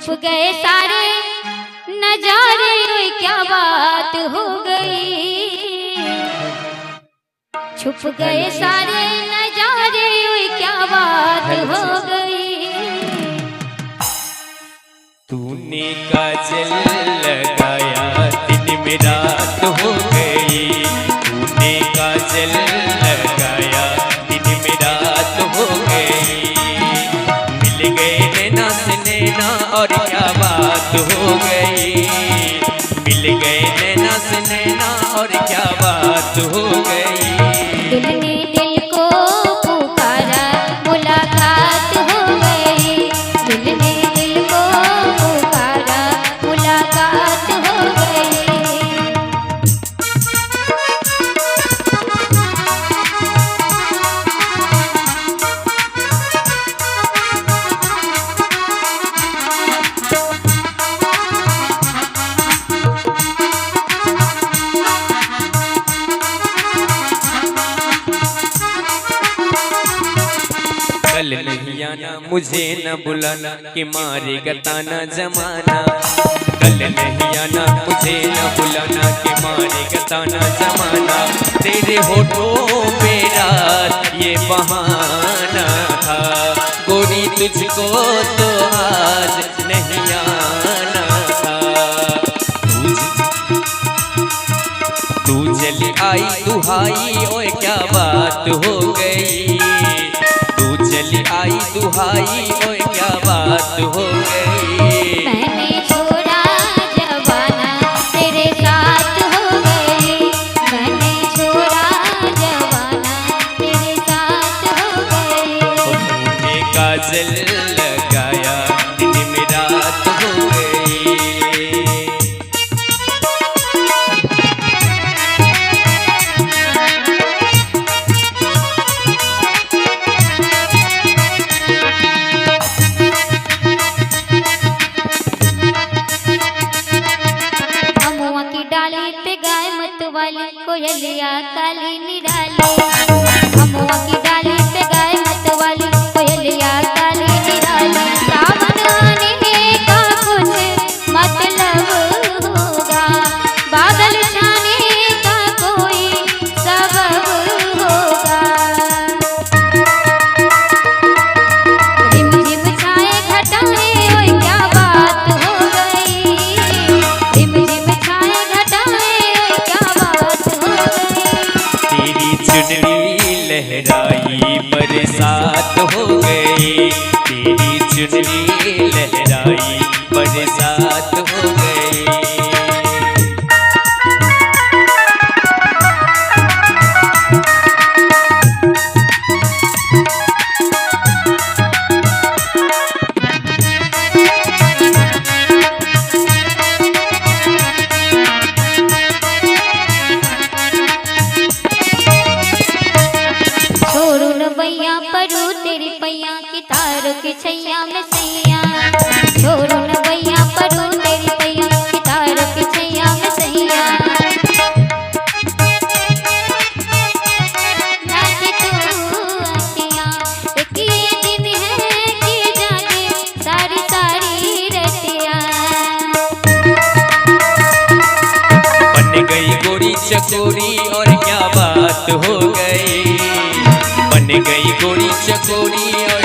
छुप गए सारे नजारे, क्या बात हो गई। छुप गए सारे नजारे, क्या बात हो गई। तूने काजल लगाया दिन में रात हो गई। तूने काजल लगाया दिन में रात हो गई। मिल गए नैना से नैना और क्या बात हो गई। मिल गए नैना से नैना और क्या बात हो गई। दिल ने दिल को पुकारा, मुलाकात हो गई। दिल ने दिल को पुकारा, मुलाकात हो गई। कल नहीं आना मुझे न बुलाना कि मारेगा ताना जमाना। कल नहीं आना मुझे न बुलाना कि मारेगा ताना जमाना। तेरे होठों पे रात ये बहाना था। गोरी तुझको तो आज नहीं आना था। तू चली आई दुहाई, ओए क्या बात हो गई। तू चली आई दुहाई, ओए क्या बात हो गई। मैंने छोड़ा जवाना, तेरे साथ हो गई। मैंने छोड़ा जवाना, तेरे साथ हो गई। तूने काजल लगाया दिन में रात हो गई। अमुआ की डाली पे गाय मत वाली, कोयलिया काली निराली। अमुआ की डाली पे गाय मत वाली, कोयलिया काली निराली। सावन आने का कुछ मतलब होगा, बादल छाने का कोई सबब होगा। रिम झिम छाए घटाए, ओए क्या बात हो गई। रिम झिम छाए घटाए, ओए क्या बात हो गई। तेरी चुनरी लहराई बरसात हो गई। तेरी चुनरी लहराई बरसात हो गई। छोड़ू न बैया परू तेरी पैया की तार की छैया में सैया। छोड़ू न बैया परू तेरी पैया की तार की छैया में सैया। नाचे तू अखियाँ, एक ये दिन है कि जागे सारी सारी रतिया। बन गई गोरी चकोरी और क्या बात हो गई। बन गई गोरी चकोरी और